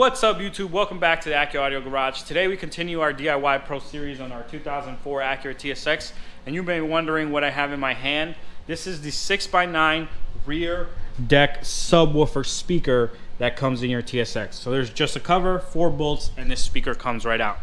What's up, YouTube? Welcome back to the Acura Audio Garage. Today we continue our DIY Pro Series on our 2004 Acura TSX, and you may be wondering what I have in my hand. This is the 6x9 rear deck subwoofer speaker that comes in your TSX. So there's just a cover, 4 bolts, and this speaker comes right out.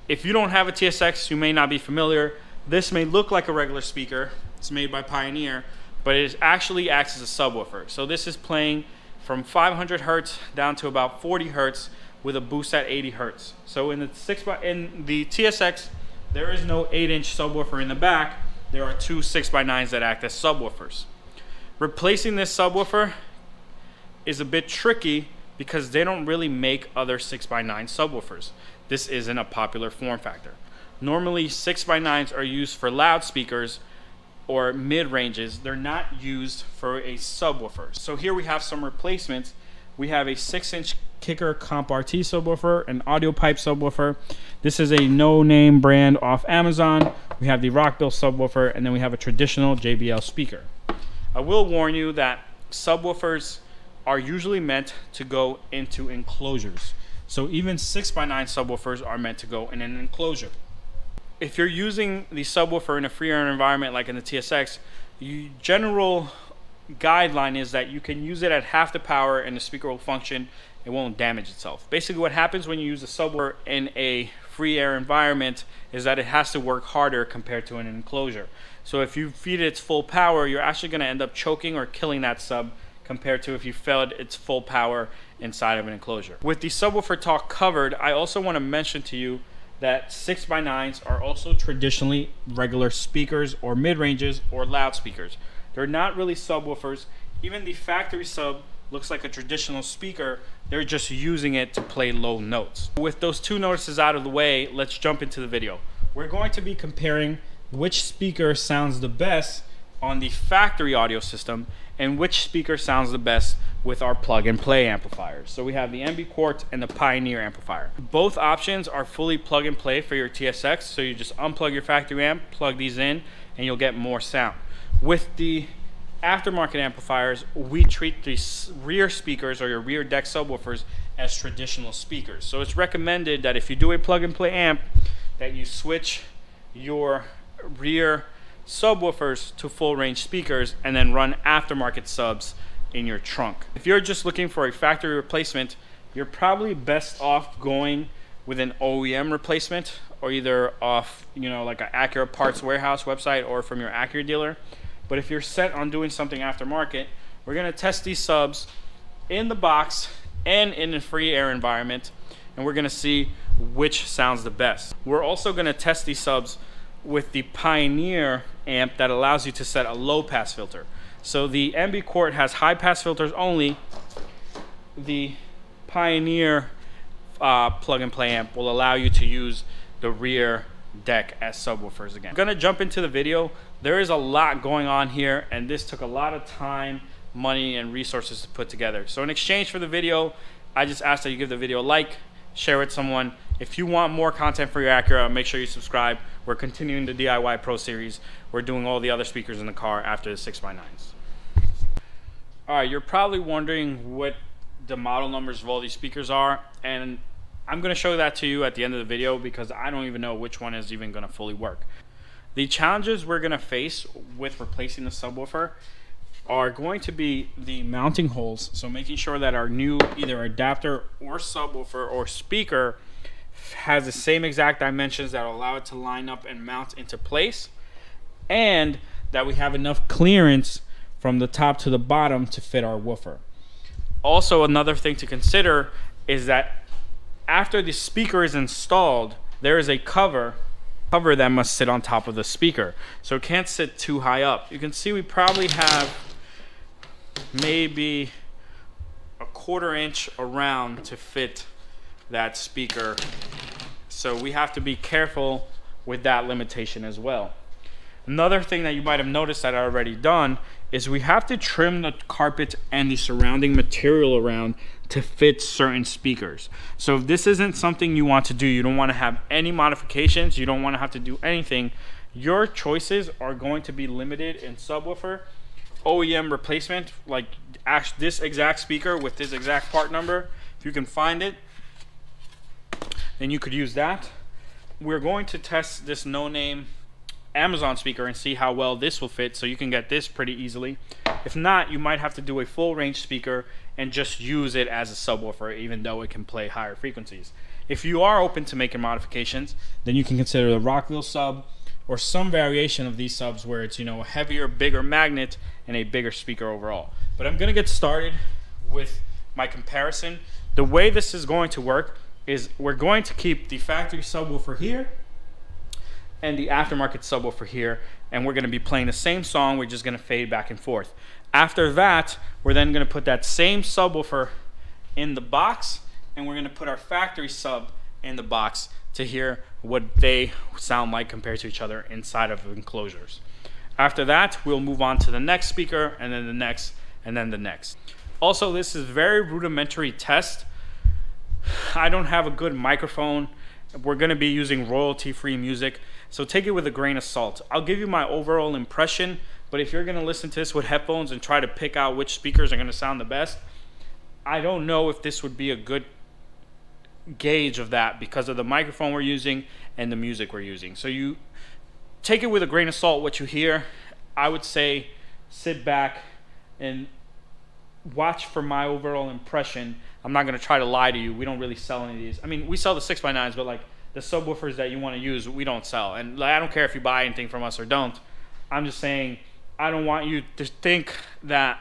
If you don't have a TSX, you may not be familiar. This may look like a regular speaker. It's made by Pioneer, but it actually acts as a subwoofer. So this is playing from 500 hertz down to about 40 hertz with a boost at 80 hertz. So in the TSX, there is no 8-inch subwoofer in the back. There are 2 6x9s that act as subwoofers. Replacing this subwoofer is a bit tricky because they don't really make other 6x9 subwoofers. This isn't a popular form factor. Normally 6x9s are used for loudspeakers or mid-ranges. They're not used for a subwoofer. So here we have some replacements. We have a 6-inch Kicker Comp RT subwoofer, an audio pipe subwoofer. This is a no-name brand off Amazon. We have the Rockville subwoofer, and then we have a traditional JBL speaker. I will warn you that subwoofers are usually meant to go into enclosures. So even 6x9 subwoofers are meant to go in an enclosure. If you're using the subwoofer in a free air environment like in the TSX, general guideline is that you can use it at half the power and the speaker will function. It won't damage itself. Basically what happens when you use a subwoofer in a free air environment is that it has to work harder compared to an enclosure. So if you feed it its full power, you're actually going to end up choking or killing that sub compared to if you fed its full power inside of an enclosure. With the subwoofer talk covered, I also want to mention to you that 6x9s are also traditionally regular speakers or mid-ranges or loudspeakers. They're not really subwoofers. Even the factory sub looks like a traditional speaker. They're just using it to play low notes. With those 2 notices out of the way, let's jump into the video. We're going to be comparing which speaker sounds the best on the factory audio system and which speaker sounds the best with our plug-and-play amplifiers. So we have the MB Quart and the Pioneer amplifier. Both options are fully plug-and-play for your TSX, so you just unplug your factory amp, plug these in, and you'll get more sound. With the aftermarket amplifiers, we treat the rear speakers or your rear deck subwoofers as traditional speakers. So it's recommended that if you do a plug-and-play amp, that you switch your rear subwoofers to full range speakers and then run aftermarket subs in your trunk. If you're just looking for a factory replacement, you're probably best off going with an OEM replacement, or either off, like an Acura Parts Warehouse website or from your Acura dealer. But if you're set on doing something aftermarket, we're going to test these subs in the box and in a free air environment, and we're going to see which sounds the best. We're also going to test these subs with the Pioneer amp that allows you to set a low pass filter. So the MB Quart has high pass filters only. The Pioneer plug and play amp will allow you to use the rear deck as subwoofers again. I'm gonna jump into the video. There is a lot going on here, and this took a lot of time, money, and resources to put together. So in exchange for the video, I just ask that you give the video a like, share with someone. If you want more content for your Acura, make sure you subscribe. We're continuing the DIY Pro Series. We're doing all the other speakers in the car after the 6x9s. All right, you're probably wondering what the model numbers of all these speakers are, and I'm going to show that to you at the end of the video because I don't even know which one is even going to fully work. The challenges we're going to face with replacing the subwoofer are going to be the mounting holes, so making sure that our new either adapter or subwoofer or speaker has the same exact dimensions that will allow it to line up and mount into place, and that we have enough clearance from the top to the bottom to fit our woofer. Also, another thing to consider is that after the speaker is installed, there is a cover that must sit on top of the speaker, so it can't sit too high up. You can see we probably have maybe a 1/4 inch around to fit that speaker, so we have to be careful with that limitation as well. Another thing that you might have noticed that I already done is we have to trim the carpet and the surrounding material around to fit certain speakers. So if this isn't something you want to do, you don't want to have any modifications, you don't want to have to do anything, your choices are going to be limited in subwoofer, OEM replacement, like this exact speaker with this exact part number. If you can find it, and you could use that. We're going to test this no-name Amazon speaker and see how well this will fit, so you can get this pretty easily. If not, you might have to do a full range speaker and just use it as a subwoofer, even though it can play higher frequencies. If you are open to making modifications, then you can consider the Rockville sub or some variation of these subs where it's, you know, a heavier, bigger magnet and a bigger speaker overall. But I'm gonna get started with my comparison. The way this is going to work is we're going to keep the factory subwoofer here and the aftermarket subwoofer here, and we're gonna be playing the same song. We're just gonna fade back and forth. After that, we're then gonna put that same subwoofer in the box, and we're gonna put our factory sub in the box to hear what they sound like compared to each other inside of enclosures. After that, we'll move on to the next speaker, and then the next, and then the next. Also, this is very rudimentary test. I don't have a good microphone. We're gonna be using royalty-free music, so take it with a grain of salt. I'll give you my overall impression, but if you're gonna listen to this with headphones and try to pick out which speakers are gonna sound the best, I don't know if this would be a good gauge of that because of the microphone we're using and the music we're using. So you take it with a grain of salt what you hear. I would say sit back and watch for my overall impression. I'm not going to try to lie to you. We don't really sell any of these. I mean, we sell the 6x9s, but like the subwoofers that you want to use, we don't sell. And like, I don't care if you buy anything from us or don't. I'm just saying I don't want you to think that,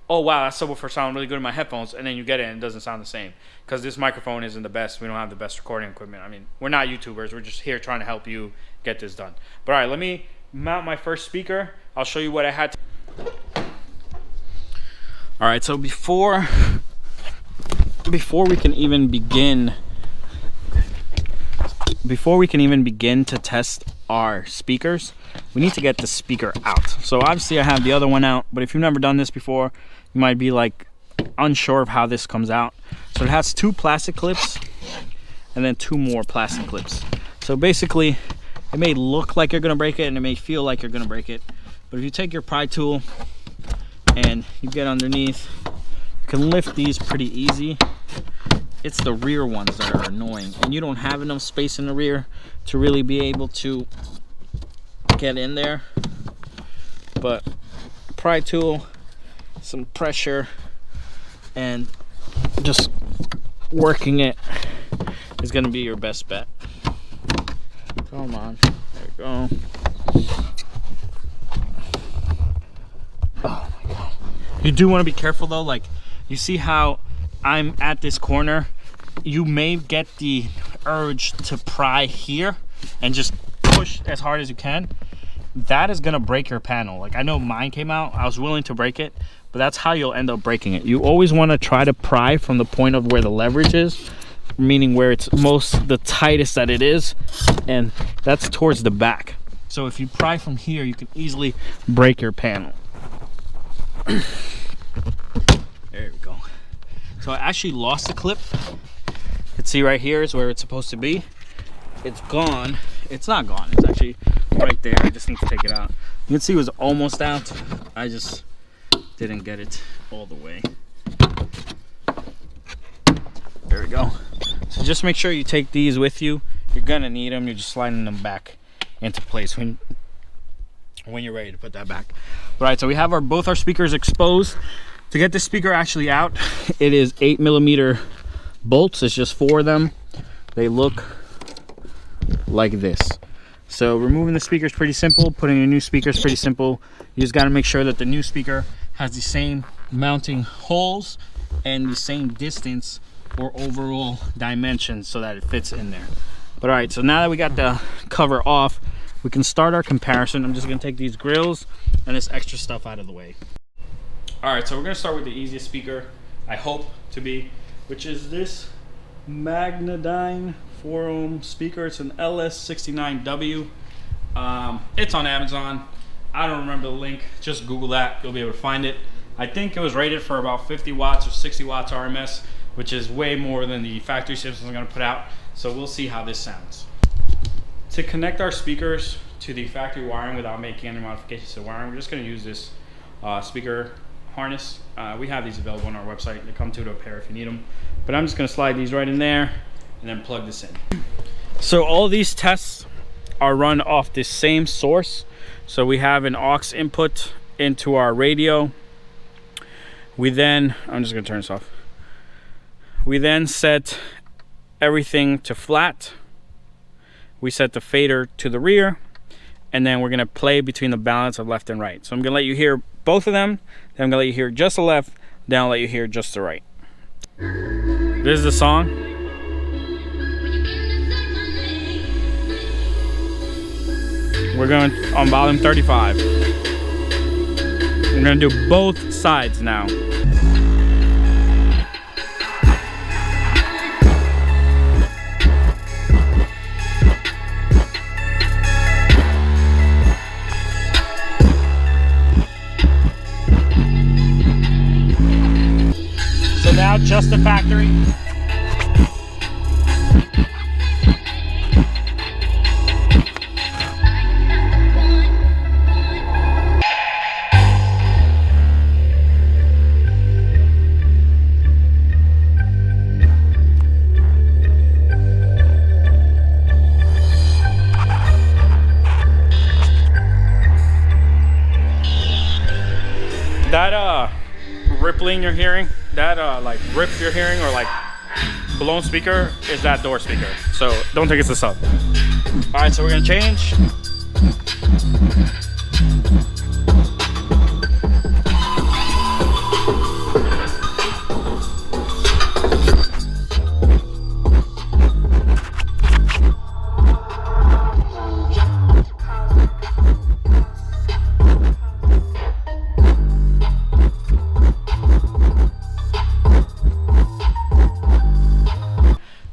oh wow, that subwoofer sounds really good in my headphones, and then you get it and it doesn't sound the same. Because this microphone isn't the best. We don't have the best recording equipment. I mean, we're not YouTubers. We're just here trying to help you get this done. But all right, let me mount my first speaker. I'll show you what I had to. All right, so before we can even begin to test our speakers, we need to get the speaker out. So obviously I have the other one out, but if you've never done this before, you might be like unsure of how this comes out. So it has 2 plastic clips and then 2 more plastic clips. So basically it may look like you're gonna break it and it may feel like you're gonna break it, but if you take your pry tool and you get underneath, you can lift these pretty easy. It's the rear ones that are annoying, and you don't have enough space in the rear to really be able to get in there. But pry tool, some pressure, and just working it is going to be your best bet. Come on, there we go. Oh my god. You do want to be careful though. Like, you see how I'm at this corner? You may get the urge to pry here and just push as hard as you can. That is gonna break your panel. Like, I know mine came out, I was willing to break it, but that's how you'll end up breaking it. You always want to try to pry from the point of where the leverage is, meaning where it's the tightest that it is, and that's towards the back. So if you pry from here, you can easily break your panel. There we go. So I actually lost the clip. You can see right here is where it's supposed to be. It's gone. It's not gone. It's actually right there. I just need to take it out. You can see it was almost out. I just didn't get it all the way. There we go. So just make sure you take these with you. You're gonna need them. You're just sliding them back into place when you're ready to put that back. All right, so we have both our speakers exposed. To get this speaker actually out, it is 8mm bolts. It's just 4 of them. They look like this. So removing the speaker is pretty simple. Putting a new speaker is pretty simple. You just got to make sure that the new speaker has the same mounting holes and the same distance or overall dimensions so that it fits in there. But all right, so now that we got the cover off, we can start our comparison. I'm just going to take these grills and this extra stuff out of the way. All right, so we're gonna start with the easiest speaker, I hope to be, which is this Magnum 4-ohm speaker. It's an LS69W. It's on Amazon. I don't remember the link. Just Google that. You'll be able to find it. I think it was rated for about 50 watts or 60 watts RMS, which is way more than the factory system is gonna put out. So we'll see how this sounds. To connect our speakers to the factory wiring without making any modifications to the wiring, we're just gonna use this speaker harness. We have these available on our website. They come to a pair if you need them. But I'm just gonna slide these right in there, and then plug this in. So all these tests are run off the same source. So we have an aux input into our radio. We then, I'm just gonna turn this off. We then set everything to flat. We set the fader to the rear, and then we're gonna play between the balance of left and right. So I'm gonna let you hear both of them, then I'm gonna let you hear just the left, then I'll let you hear just the right. This is the song. We're going on volume 35. We're gonna do both sides now. So now just the factory. That rippling you're hearing, that like rip you're hearing, or like blown speaker, is that door speaker. So don't think it's the sub. All right, so we're gonna change.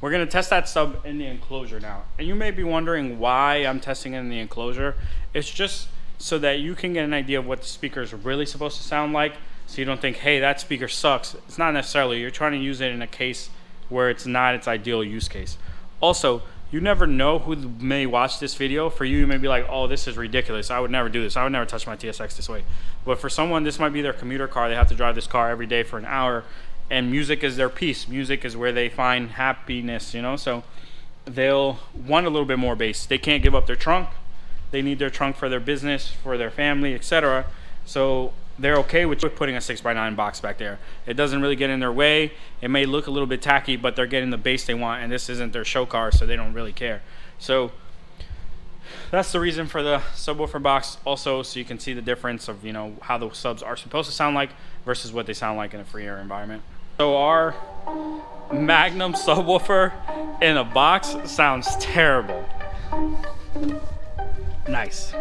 We're gonna test that sub in the enclosure now. And you may be wondering why I'm testing it in the enclosure. It's just so that you can get an idea of what the speaker is really supposed to sound like, so you don't think, hey, that speaker sucks. It's not necessarily. You're trying to use it in a case where it's not its ideal use case. Also, you never know who may watch this video. For you, you may be like, oh, this is ridiculous. I would never do this. I would never touch my TSX this way. But for someone, this might be their commuter car. They have to drive this car every day for an hour. And music is their peace. Music is where they find happiness, you know? So they'll want a little bit more bass. They can't give up their trunk. They need their trunk for their business, for their family, etc. So they're okay with putting a 6x9 box back there. It doesn't really get in their way. It may look a little bit tacky, but they're getting the bass they want, and this isn't their show car, so they don't really care. So that's the reason for the subwoofer box. Also, so you can see the difference of, you know, how the subs are supposed to sound like versus what they sound like in a free air environment. So our Magnum subwoofer in a box sounds terrible. Nice.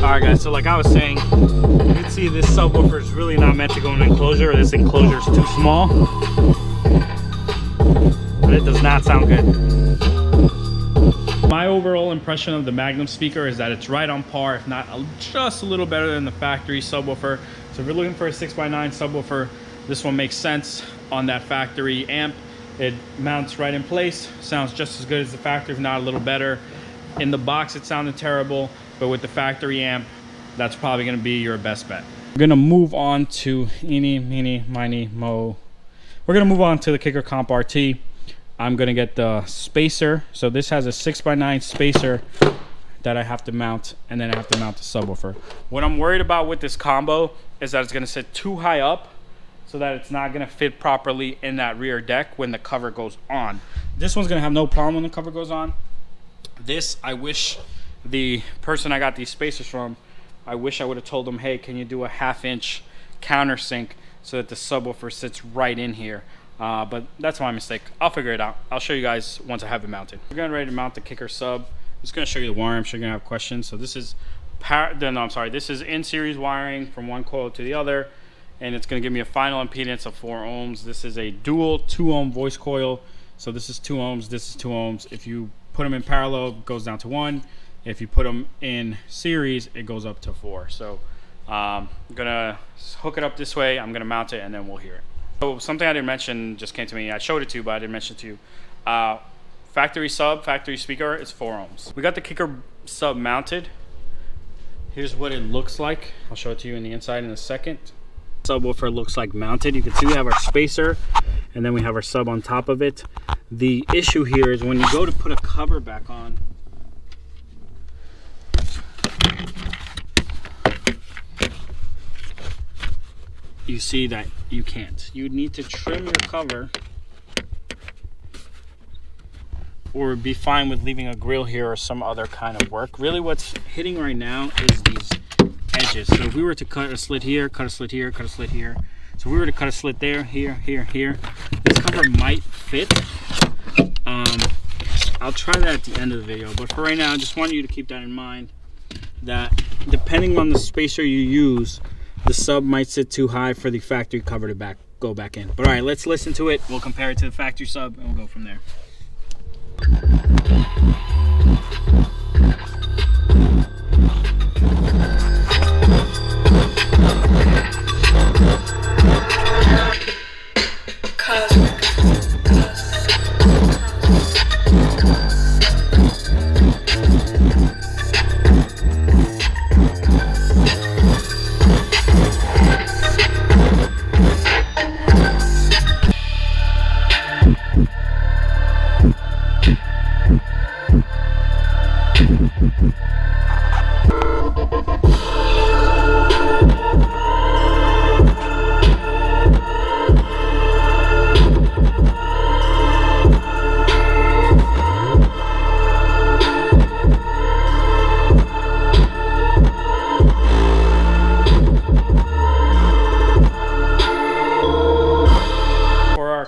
Alright guys, so like I was saying, you can see this subwoofer is really not meant to go in an enclosure. This enclosure is too small. But it does not sound good. My overall impression of the Magnum speaker is that it's right on par, if not just a little better than the factory subwoofer. So if you're looking for a 6x9 subwoofer, this one makes sense on that factory amp. It mounts right in place, sounds just as good as the factory, if not a little better. In the box, it sounded terrible, but with the factory amp, that's probably gonna be your best bet. We're gonna move on to eeny, meeny, miny, mo. We're gonna move on to the Kicker Comp RT. I'm gonna get the spacer. So this has a 6x9 spacer that I have to mount, and then I have to mount the subwoofer. What I'm worried about with this combo is that it's gonna sit too high up so that it's not gonna fit properly in that rear deck when the cover goes on. This one's gonna have no problem when the cover goes on. This, I wish the person I got these spacers from, I wish I would have told them, hey, can you do a 1/2 inch countersink so that the subwoofer sits right in here? But that's my mistake. I'll figure it out. I'll show you guys once I have it mounted. We're getting ready to mount the Kicker sub. I'm just gonna show you the wiring. I'm sure you're gonna have questions. So this is this is in series wiring from one coil to the other, and it's gonna give me a final impedance of 4 ohms. This is a dual 2 ohm voice coil. So this is 2 ohms, this is 2 ohms. If you put them in parallel, it goes down to 1. If you put them in series, it goes up to 4. So I'm gonna hook it up this way. I'm gonna mount it, and then we'll hear it. So something I didn't mention just came to me. I showed it to you, but I didn't mention it to you. Factory sub, factory speaker is 4 ohms. We got the Kicker sub mounted. Here's what it looks like. I'll show it to you in the inside in a second. subwoofer looks like mounted. You can see we have our spacer and then we have our sub on top of it. The issue here is when you go to put a cover back on, you see that you can't. You need to trim your cover or be fine with leaving a grill here or some other kind of work. Really what's hitting right now is these edges. So if we were to cut a slit here, cut a slit here, cut a slit here. So if we were to cut a slit there, here, here, here, this cover might fit. I'll try that at the end of the video, but for right now, I just want you to keep that in mind, that depending on the spacer you use, the sub might sit too high for the factory cover to go back in. But all right, let's listen to it. We'll compare it to the factory sub and we'll go from there.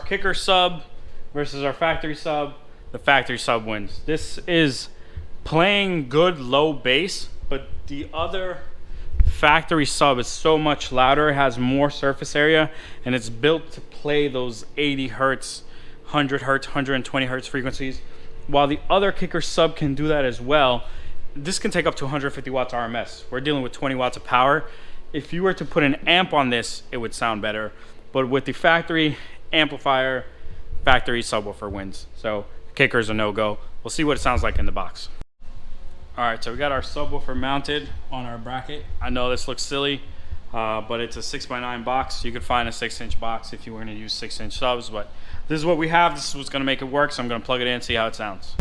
Kicker sub versus our factory sub, the factory sub wins. This is playing good low bass, but the other factory sub is so much louder, it has more surface area, and it's built to play those 80 hertz, 100 hertz, 120 hertz frequencies. While the other kicker sub can do that as well, this can take up to 150 watts RMS. We're dealing with 20 watts of power. If you were to put an amp on this, it would sound better. But with the factory amplifier, factory subwoofer wins. So kicker's a no-go. We'll see what it sounds like in the box. All right, so we got our subwoofer mounted on our bracket. I know this looks silly, but it's a 6x9 box. You could find a 6-inch box if you were gonna use 6-inch subs, but this is what we have. This is what's gonna make it work, so I'm gonna plug it in and see how it sounds.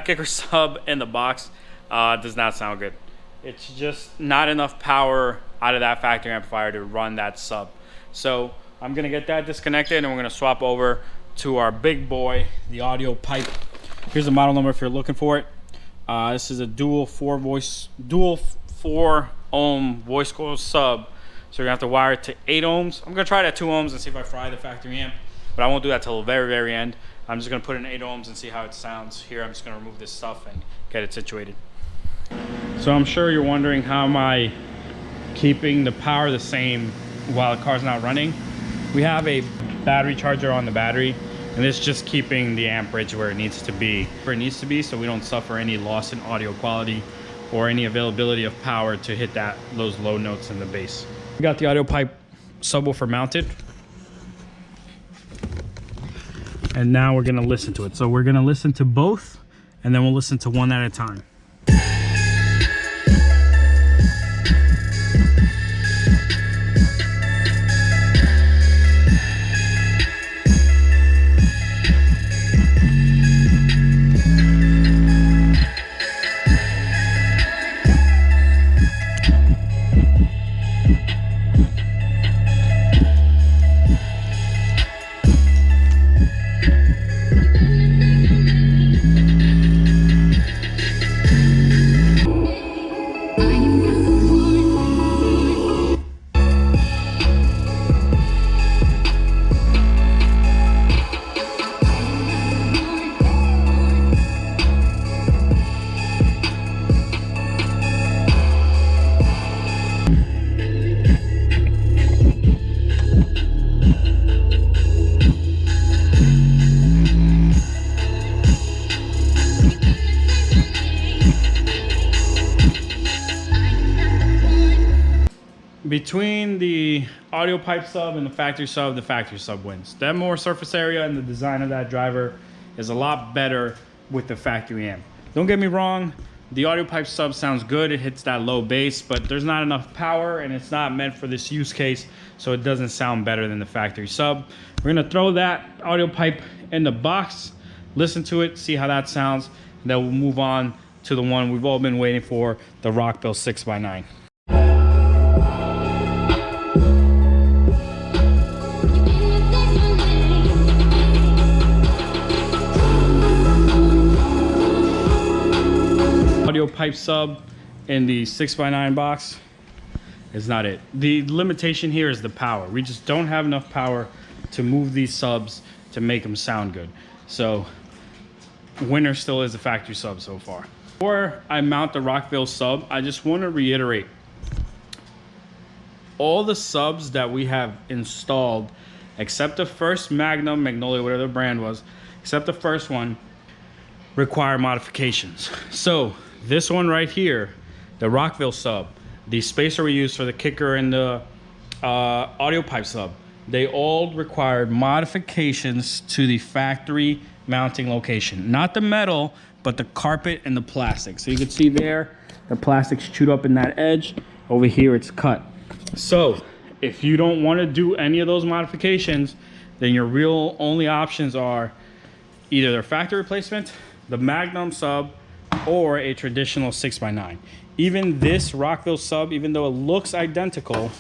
Kicker sub in the box does not sound good. It's just not enough power out of that factory amplifier to run that sub. So I'm gonna get that disconnected and we're gonna swap over to our big boy, the audio pipe. Here's the model number if you're looking for it. This is a dual 4 ohm voice coil sub. So you're gonna have to wire it to 8 ohms. I'm gonna try it at 2 ohms and see if I fry the factory amp, but I won't do that till the very, very end. I'm just gonna put in 8 ohms and see how it sounds. Here, I'm just gonna remove this stuff and get it situated. So I'm sure you're wondering, how am I keeping the power the same while the car's not running? We have a battery charger on the battery, and it's just keeping the amperage where it needs to be, so we don't suffer any loss in audio quality or any availability of power to hit those low notes in the bass. We got the audio pipe subwoofer mounted. And now we're gonna listen to it. So we're gonna listen to both, and then we'll listen to one at a time. between the audio pipe sub and the factory sub wins. That more surface area and the design of that driver is a lot better with the factory amp. Don't get me wrong, the audio pipe sub sounds good. It hits that low bass, but there's not enough power and it's not meant for this use case, so it doesn't sound better than the factory sub. We're gonna throw that audio pipe in the box, listen to it, see how that sounds, and then we'll move on to the one we've all been waiting for, the Rockville 6x9. Audio pipe sub in the 6x9 box is not it. The limitation here is the power. We just don't have enough power to move these subs to make them sound good. So winner still is the factory sub so far. Before I mount the Rockville sub, I just want to reiterate, all the subs that we have installed, except the first Magnum, Magnolia, whatever the brand was, except the first one, require modifications. So this one right here, the Rockville sub, the spacer we use for the kicker and the audio pipe sub, they all required modifications to the factory mounting location. Not the metal, but the carpet and the plastic. So you can see there, the plastic's chewed up in that edge. Over here, it's cut. So if you don't want to do any of those modifications, then your real only options are either their factory replacement, the Magnum sub, or a traditional 6x9. Even this Rockville sub, even though it looks identical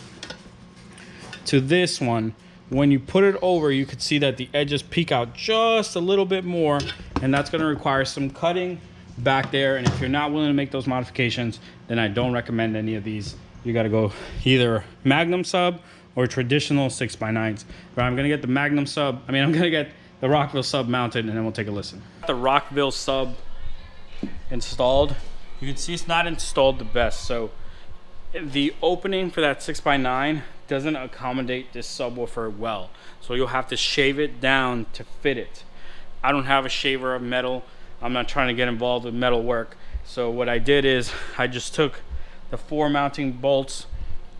to this one, when you put it over, you could see that the edges peek out just a little bit more, and that's going to require some cutting back there. And if you're not willing to make those modifications, then I don't recommend any of these. You got to go either Magnum sub or traditional 6x9s. But I'm going to get the Magnum sub, I'm going to get the Rockville sub mounted, and then we'll take a listen. The Rockville sub installed. You can see it's not installed the best. So the opening for that 6x9 doesn't accommodate this subwoofer well. So you'll have to shave it down to fit it. I don't have a shaver of metal. I'm not trying to get involved with metal work. So what I did is I just took the 4 mounting bolts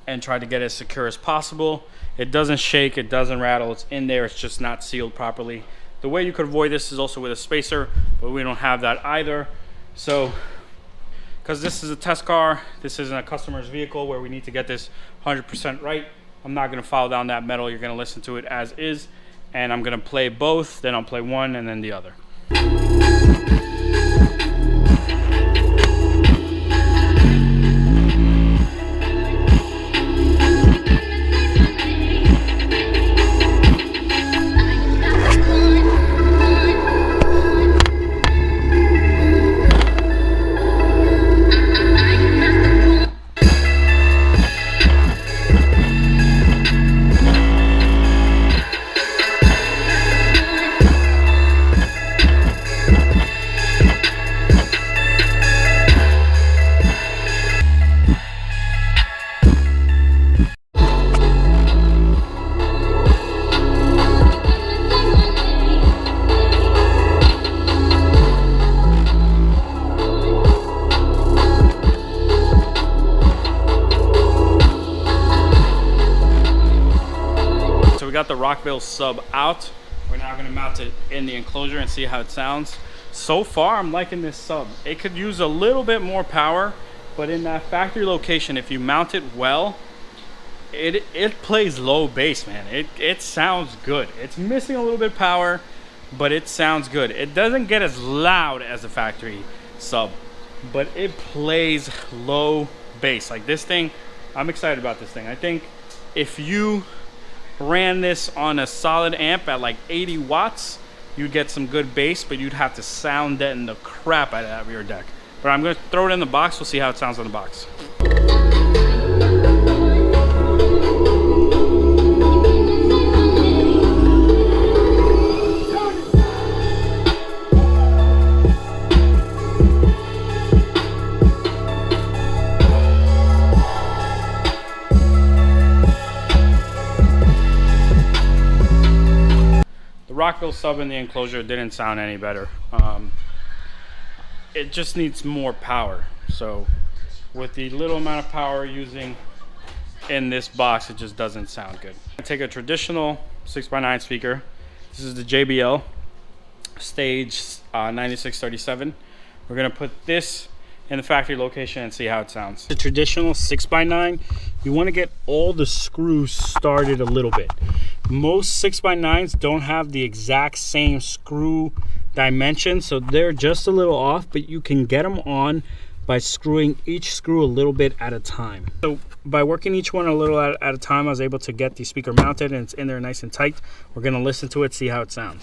and tried to get it as secure as possible. It doesn't shake, it doesn't rattle, it's in there, it's just not sealed properly. The way you could avoid this is also with a spacer, but we don't have that either. So, because this is a test car, this isn't a customer's vehicle where we need to get this 100% right, I'm not gonna follow down that metal. You're gonna listen to it as is, and I'm gonna play both, then I'll play one and then the other. Got the Rockville sub out. We're now going to mount it in the enclosure and see how it sounds. So far I'm liking this sub. It could use a little bit more power, but in that factory location, if you mount it well, it plays low bass, man. It sounds good. It's missing a little bit of power, but it sounds good. It doesn't get as loud as a factory sub, but it plays low bass. Like this thing, I'm excited about this thing. I think if you ran this on a solid amp at like 80 watts, you'd get some good bass, but you'd have to sound deaden the crap out of that rear deck. But I'm gonna throw it in the box. We'll see how it sounds on the box. Rockville sub in the enclosure didn't sound any better. It just needs more power. So with the little amount of power using in this box, it just doesn't sound good. I take a traditional 6x9 speaker. This is the JBL Stage 9637. We're gonna put this in the factory location and see how it sounds. The traditional 6x9, you want to get all the screws started a little bit. Most 6x9s don't have the exact same screw dimension, so they're just a little off, but you can get them on by screwing each screw a little bit at a time. So by working each one a little at a time, I was able to get the speaker mounted and it's in there nice and tight. We're gonna listen to it, see how it sounds.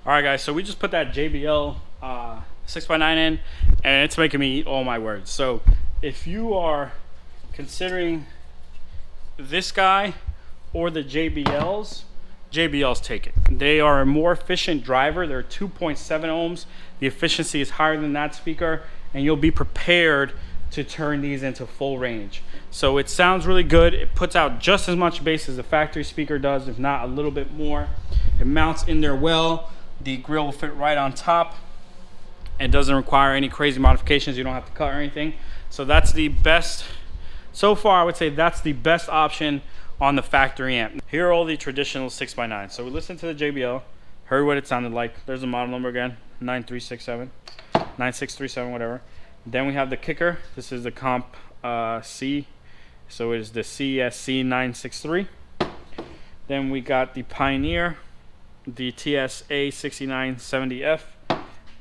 All right, guys, so we just put that JBL 6x9 in, and it's making me eat all my words. So if you are considering this guy or the JBLs take it. They are a more efficient driver. They're 2.7 ohms. The efficiency is higher than that speaker, and you'll be prepared to turn these into full range. So it sounds really good. It puts out just as much bass as the factory speaker does, if not a little bit more. It mounts in there well. The grill will fit right on top. It doesn't require any crazy modifications. You don't have to cut or anything. So that's the best, so far I would say that's the best option on the factory amp. Here are all the traditional 6x9. So we listened to the JBL, heard what it sounded like. There's the model number again, 9367, 9637, whatever. Then we have the kicker. This is the Comp C. So it is the CSC 963. Then we got the Pioneer, the TSA 6970F,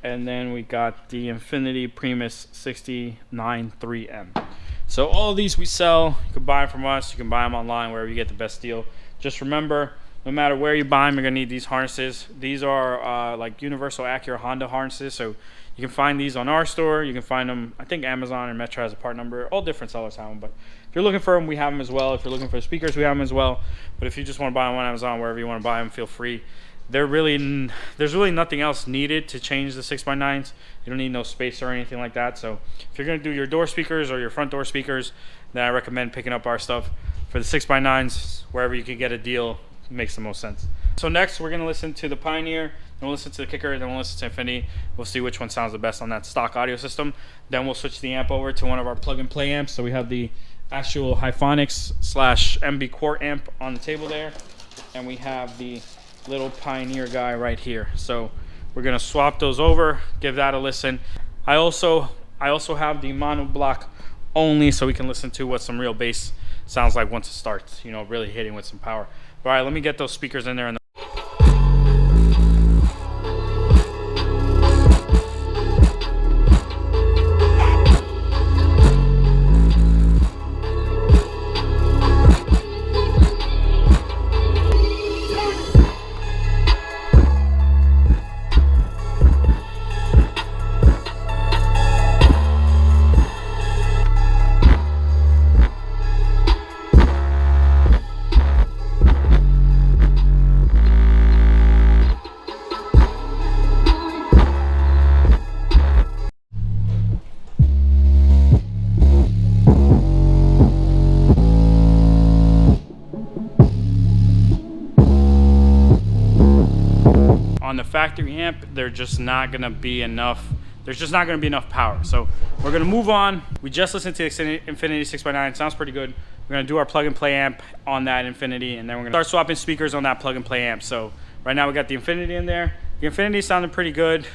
and then we got the Infinity Primus 693M. So all of these we sell. You can buy them from us. You can buy them online, wherever you get the best deal. Just remember, no matter where you buy them, you're gonna need these harnesses. These are like universal Acura Honda harnesses. So you can find these on our store. You can find them, I think Amazon and Metro has a part number. All different sellers have them, but if you're looking for them, we have them as well. If you're looking for speakers, we have them as well. But if you just want to buy them on Amazon, wherever you want to buy them, feel free. There's really nothing else needed to change the 6x9s. You don't need no space or anything like that. So if you're going to do your door speakers or your front door speakers, then I recommend picking up our stuff. For the 6x9s, wherever you can get a deal, it makes the most sense. So next we're going to listen to the Pioneer, then we'll listen to the kicker, then we'll listen to Infinity. We'll see which one sounds the best on that stock audio system. Then we'll switch the amp over to one of our plug and play amps. So we have the actual Hyphonics / MB Quart amp on the table there, and we have the little Pioneer guy right here. So we're gonna swap those over, give that a listen. I also have the mono block only, so we can listen to what some real bass sounds like once it starts, you know, really hitting with some power. All right, let me get those speakers in there. On the factory amp, there's just not gonna be enough power. So we're gonna move on. We just listened to the Infinity 6x9. It sounds pretty good. We're gonna do our plug and play amp on that Infinity, and then we're gonna start swapping speakers on that plug and play amp. So right now we got the Infinity in there. The Infinity sounded pretty good.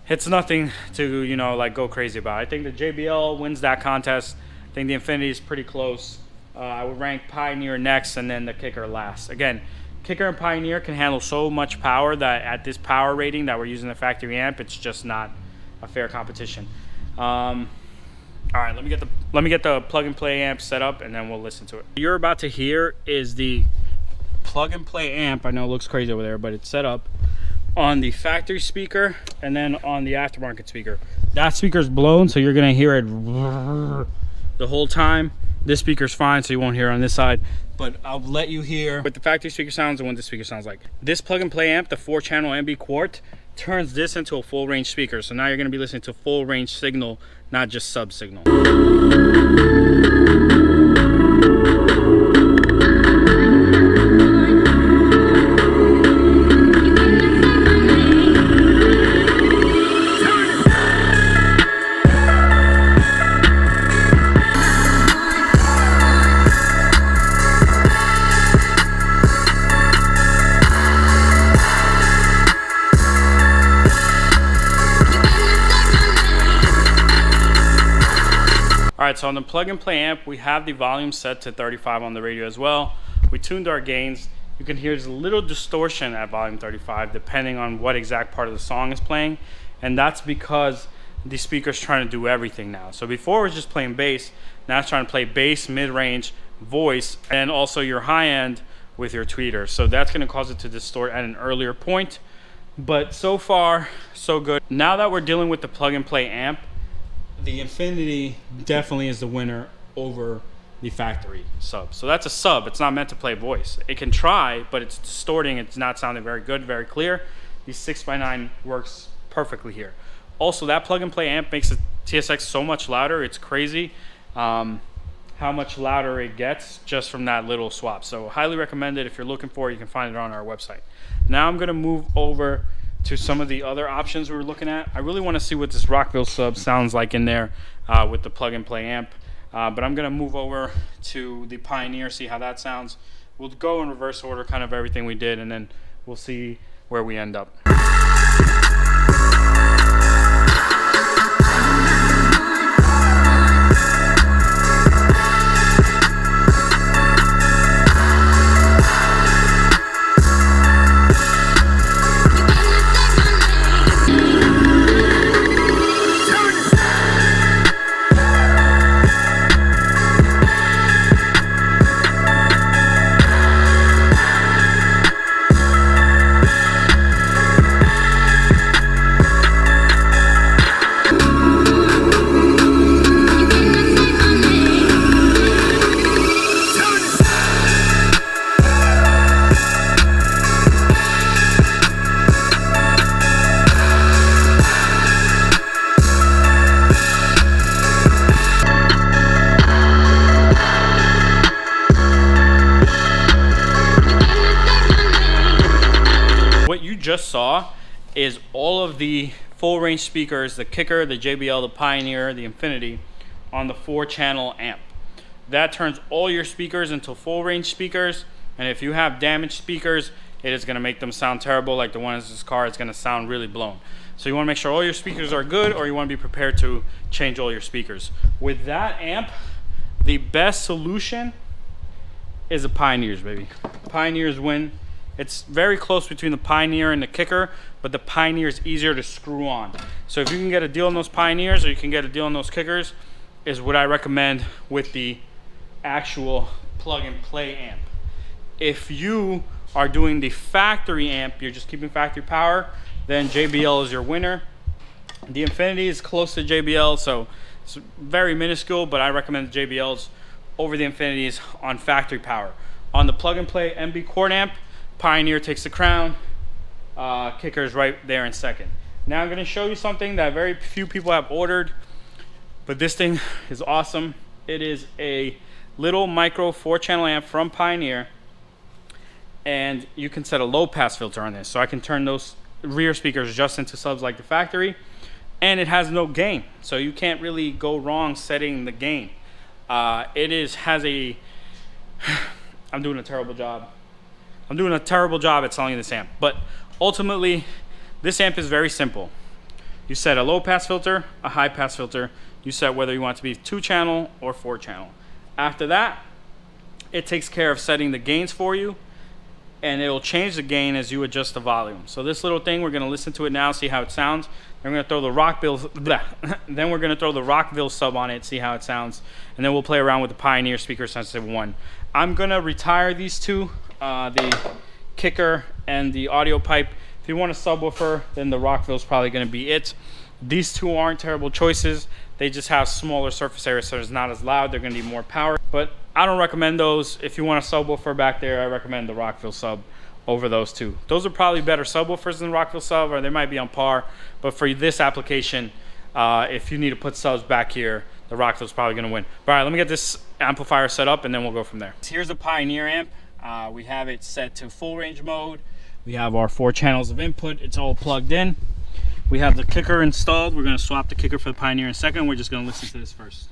It's nothing to, you know, like go crazy about. I think the JBL wins that contest. I think the Infinity is pretty close. I would rank Pioneer next and then the kicker last. Again, Kicker and Pioneer can handle so much power that at this power rating that we're using the factory amp, it's just not a fair competition. All right, let me get the plug and play amp set up, and then we'll listen to it. What you're about to hear is the plug and play amp. I know it looks crazy over there, but it's set up on the factory speaker and then on the aftermarket speaker. That speaker's blown, so you're gonna hear it the whole time. This speaker's fine, so you won't hear on this side, but I'll let you hear what the factory speaker sounds and what the speaker sounds like. This plug and play amp, the 4-channel MB Quart, turns this into a full range speaker. So now you're gonna be listening to full range signal, not just sub signal. Alright, so on the plug and play amp, we have the volume set to 35 on the radio as well. We tuned our gains. You can hear there's a little distortion at volume 35 depending on what exact part of the song is playing, and that's because the speaker's trying to do everything now. So before it was just playing bass, now it's trying to play bass, mid-range, voice, and also your high end with your tweeter. So that's going to cause it to distort at an earlier point, but so far so good. Now that we're dealing with the plug and play amp, the Infinity definitely is the winner over the factory sub. So that's a sub. It's not meant to play voice. It can try, but it's distorting. It's not sounding very good, very clear. The 6x9 works perfectly here. Also, that plug and play amp makes the TSX so much louder. It's crazy how much louder it gets just from that little swap. So highly recommend it. If you're looking for it, you can find it on our website. Now I'm going to move over to some of the other options we were looking at. I really want to see what this Rockville sub sounds like in there with the plug and play amp. But I'm going to move over to the Pioneer, see how that sounds. We'll go in reverse order, kind of everything we did, and then we'll see where we end up. Just saw is all of the full range speakers, the Kicker, the JBL, the Pioneer, the Infinity on the 4-channel amp. That turns all your speakers into full range speakers, and if you have damaged speakers, it is going to make them sound terrible. Like the one in this car, it's going to sound really blown. So you want to make sure all your speakers are good, or you want to be prepared to change all your speakers. With that amp, the best solution is the Pioneers, baby. Pioneers win. It's very close between the Pioneer and the Kicker, but the Pioneer is easier to screw on. So if you can get a deal on those Pioneers, or you can get a deal on those Kickers, is what I recommend with the actual plug and play amp. If you are doing the factory amp, you're just keeping factory power, then JBL is your winner. The Infinity is close to JBL, so it's very minuscule, but I recommend the JBLs over the Infinities on factory power. On the plug and play MB Quart amp, Pioneer takes the crown. Kicker is right there in second. Now I'm going to show you something that very few people have ordered, but this thing is awesome. It is a little micro 4-channel amp from Pioneer, and you can set a low pass filter on this. So I can turn those rear speakers just into subs like the factory, and it has no gain, so you can't really go wrong setting the gain. Has a I'm doing a terrible job. I'm doing a terrible job at selling this amp, but ultimately this amp is very simple. You set a low pass filter, a high pass filter. You set whether you want it to be 2-channel or 4-channel. After that, it takes care of setting the gains for you, and it'll change the gain as you adjust the volume. So this little thing, we're gonna listen to it now, see how it sounds. Then we're gonna throw the then we're gonna throw the Rockville sub on it, see how it sounds, and then we'll play around with the Pioneer speaker sensitive one. I'm gonna retire these two, the kicker and the audio pipe. If you want a subwoofer, then the Rockville's probably gonna be it. These two aren't terrible choices. They just have smaller surface area, so it's not as loud. They're gonna need more power, but I don't recommend those. If you want a subwoofer back there, I recommend the Rockville sub over those two. Those are probably better subwoofers than Rockville sub, or they might be on par, but for this application, if you need to put subs back here, the Rockville's probably gonna win. All right, let me get this amplifier set up and then we'll go from there. Here's the Pioneer amp. We have it set to full range mode. We have our 4 channels of input. It's all plugged in. We have the kicker installed. We're gonna swap the kicker for the Pioneer in a second. We're just gonna listen to this first.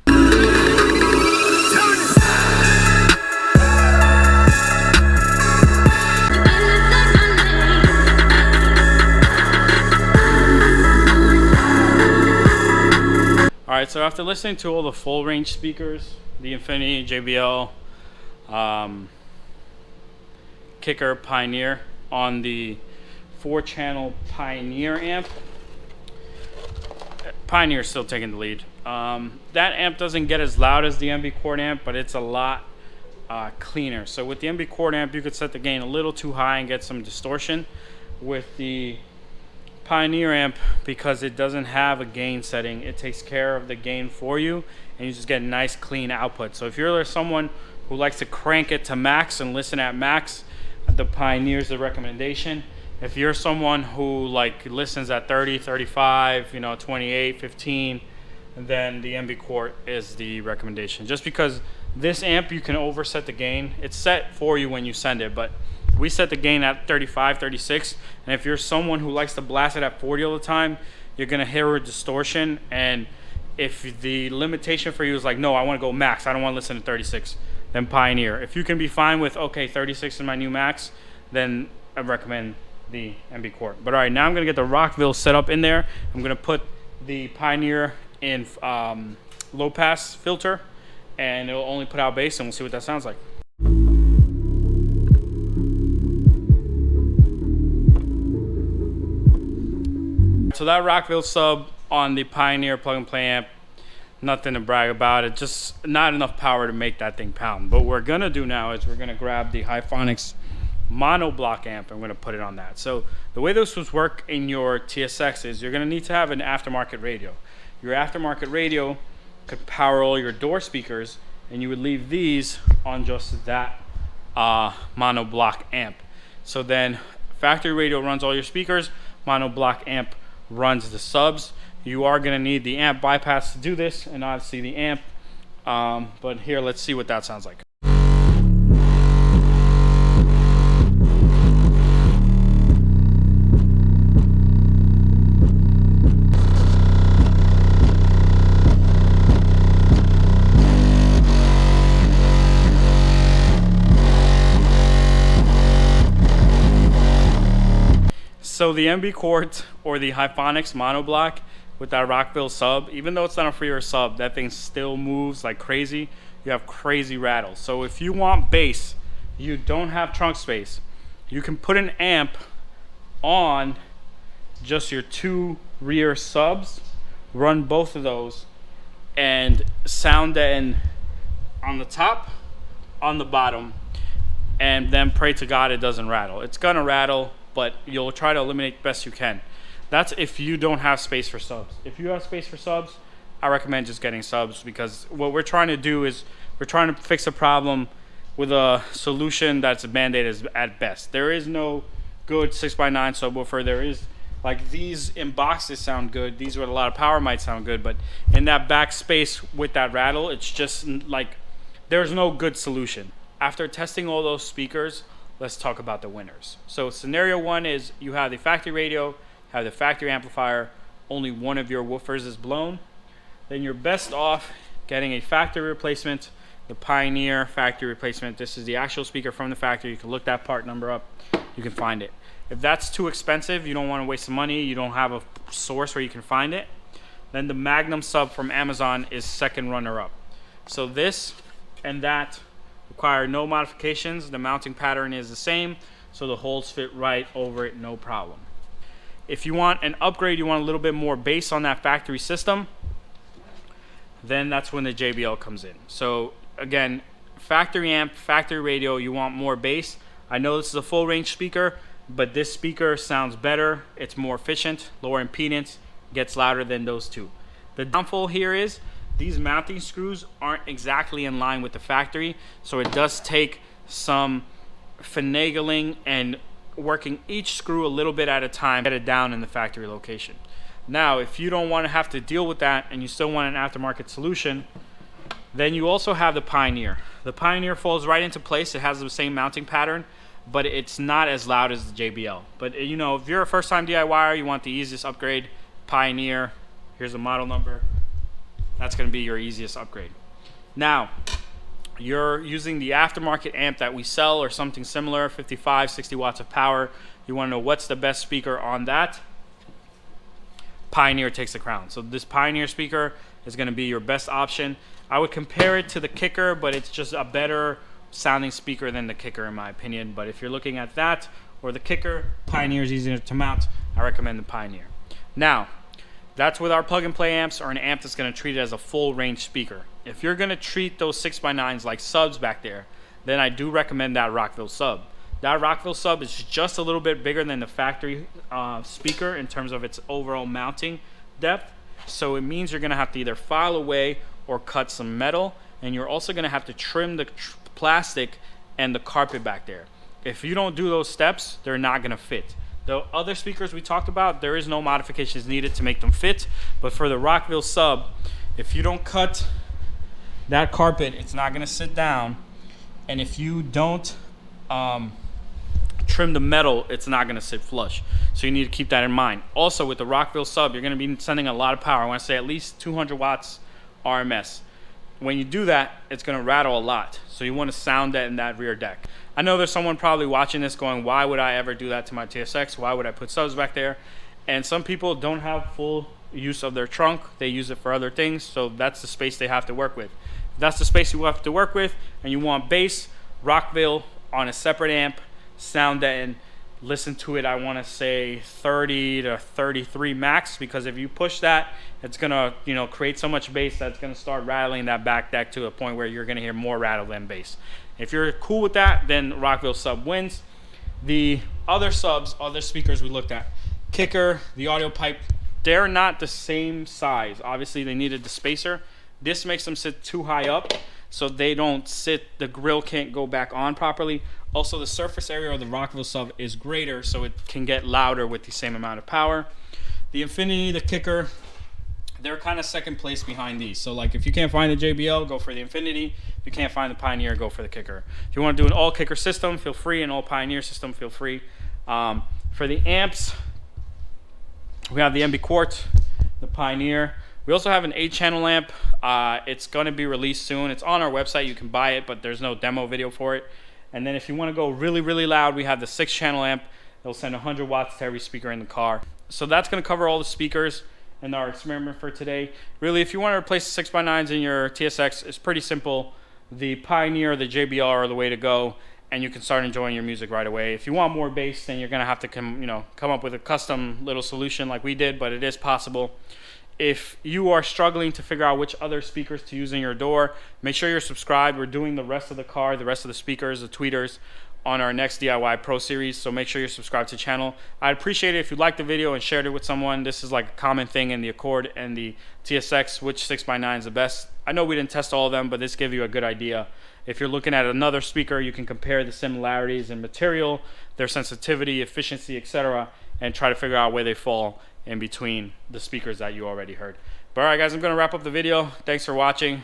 All right, so after listening to all the full range speakers, the Infinity, JBL, kicker, Pioneer, on the 4-channel Pioneer amp, Pioneer is still taking the lead. That amp doesn't get as loud as the MB Quad amp, but it's a lot cleaner. So with the MB Quad amp, you could set the gain a little too high and get some distortion. With the Pioneer amp, because it doesn't have a gain setting, it takes care of the gain for you, and you just get a nice clean output. So if you're someone who likes to crank it to max and listen at max, the Pioneer is the recommendation. If you're someone who like listens at 30, 35, 28, 15, then the MB Quart is the recommendation. Just because this amp, you can overset the gain. It's set for you when you send it, but we set the gain at 35, 36, and if you're someone who likes to blast it at 40 all the time, you're gonna hear a distortion. And if the limitation for you is like, no, I wanna go max, I don't wanna listen to 36, then Pioneer. If you can be fine with, okay, 36 is my new max, then I recommend the MB Quart. But all right, now I'm gonna get the Rockville set up in there. I'm gonna put the Pioneer in low pass filter, and it'll only put out bass, and we'll see what that sounds like. So that Rockville sub on the Pioneer plug and play amp, nothing to brag about. It just not enough power to make that thing pound. But what we're gonna do now is we're gonna grab the Hyphonics mono block amp and we're gonna put it on that. So the way this would work in your TSX is you're gonna need to have an aftermarket radio. Your aftermarket radio could power all your door speakers, and you would leave these on just that mono block amp. So then factory radio runs all your speakers, mono block amp runs the subs. You are going to need the amp bypass to do this, and obviously the amp, but here, let's see what that sounds like. So the MB Quart or the Hyphonics monoblock with that Rockville sub, even though it's not a freer sub, that thing still moves like crazy. You have crazy rattles. So if you want bass, you don't have trunk space, you can put an amp on just your 2 rear subs, run both of those, and sound in on the top, on the bottom, and then pray to God it doesn't rattle. It's gonna rattle, but you'll try to eliminate best you can. That's if you don't have space for subs. If you have space for subs, I recommend just getting subs, because what we're trying to do is we're trying to fix a problem with a solution that's band-aid at best. There is no good 6x9 subwoofer. There is, like, these in boxes sound good. These with a lot of power might sound good, but in that back space with that rattle, it's just like there's no good solution. After testing all those speakers, let's talk about the winners. So scenario 1 is you have the factory radio, have the factory amplifier, only one of your woofers is blown. Then you're best off getting a factory replacement, the Pioneer factory replacement. This is the actual speaker from the factory. You can look that part number up, you can find it. If that's too expensive, you don't want to waste the money, you don't have a source where you can find it, then the Magnum sub from Amazon is second runner up. So this and that require no modifications. The mounting pattern is the same. so the holes fit right over it, no problem. If you want an upgrade, you want a little bit more bass on that factory system, then that's when the JBL comes in. So again, factory amp, factory radio, you want more bass. I know this is a full range speaker, but this speaker sounds better, it's more efficient, lower impedance, gets louder than those two. The downfall here is these mounting screws aren't exactly in line with the factory, so it does take some finagling and working each screw a little bit at a time to get it down in the factory location. Now, if you don't want to have to deal with that and you still want an aftermarket solution, then you also have the Pioneer. The Pioneer falls right into place. It has the same mounting pattern, but it's not as loud as the JBL. But you know, if you're a first-time DIYer, you want the easiest upgrade, Pioneer. Here's the model number. That's going to be your easiest upgrade. Now, you're using the aftermarket amp that we sell or something similar, 55, 60 watts of power. You want to know what's the best speaker on that. Pioneer takes the crown. So this Pioneer speaker is going to be your best option. I would compare it to the Kicker, but it's just a better sounding speaker than the Kicker in my opinion. But if you're looking at that or the Kicker, Pioneer is easier to mount. I recommend the Pioneer. Now, that's with our plug-and-play amps or an amp that's going to treat it as a full-range speaker. If you're going to treat those 6x9s like subs back there, then I do recommend that Rockville sub. That Rockville sub is just a little bit bigger than the factory speaker in terms of its overall mounting depth. So it means you're going to have to either file away or cut some metal, and you're also going to have to trim the plastic and the carpet back there. If you don't do those steps, they're not going to fit. The other speakers we talked about, there is no modifications needed to make them fit, but for the Rockville sub, if you don't cut that carpet, it's not going to sit down, and if you don't trim the metal, it's not going to sit flush. So you need to keep that in mind. Also, with the Rockville sub, you're going to be sending a lot of power. I want to say at least 200 watts RMS. When you do that, it's going to rattle a lot. So you want to sound that in that rear deck. I know there's someone probably watching this going, why would I ever do that to my TSX? Why would I put subs back there? And some people don't have full use of their trunk. They use it for other things. So that's the space they have to work with. If that's the space you have to work with and you want bass, Rockville on a separate amp, sound that and listen to it, I want to say 30 to 33 max, because if you push that, it's going to, you know, create so much bass that's going to start rattling that back deck to a point where you're going to hear more rattle than bass. If you're cool with that, then Rockville sub wins. The other subs, other speakers we looked at, Kicker, the audio pipe, they're not the same size. Obviously they needed the spacer. This makes them sit too high up, so they don't sit, the grill can't go back on properly. Also, the surface area of the Rockville sub is greater, so it can get louder with the same amount of power. The Infinity, the Kicker, they're kind of second place behind these. So like if you can't find the JBL, go for the Infinity. If you can't find the Pioneer, go for the Kicker. If you want to do an all Kicker system, feel free. An all Pioneer system, feel free. For the amps, we have the MB Quart, the Pioneer. We also have an 8-channel amp. It's going to be released soon. It's on our website. You can buy it, but there's no demo video for it. And then if you want to go really, really loud, we have the 6-channel amp. It'll send 100 watts to every speaker in the car. So that's going to cover all the speakers in our experiment for today. Really, if you want to replace the 6x9s in your TSX, it's pretty simple. The Pioneer, the JBL are the way to go, and you can start enjoying your music right away. If you want more bass, then you're going to have to come up with a custom little solution like we did, but it is possible. If you are struggling to figure out which other speakers to use in your door, make sure you're subscribed. We're doing the rest of the car, the rest of the speakers, the tweeters on our next DIY Pro Series, so make sure you're subscribed to the channel. I'd appreciate it if you liked the video and shared it with someone. This is like a common thing in the Accord and the TSX, which 6x9 is the best. I know we didn't test all of them, but this gives you a good idea. If you're looking at another speaker, you can compare the similarities in material, their sensitivity, efficiency, etc., and try to figure out where they fall in between the speakers that you already heard. But all right, guys, I'm going to wrap up the video. Thanks for watching.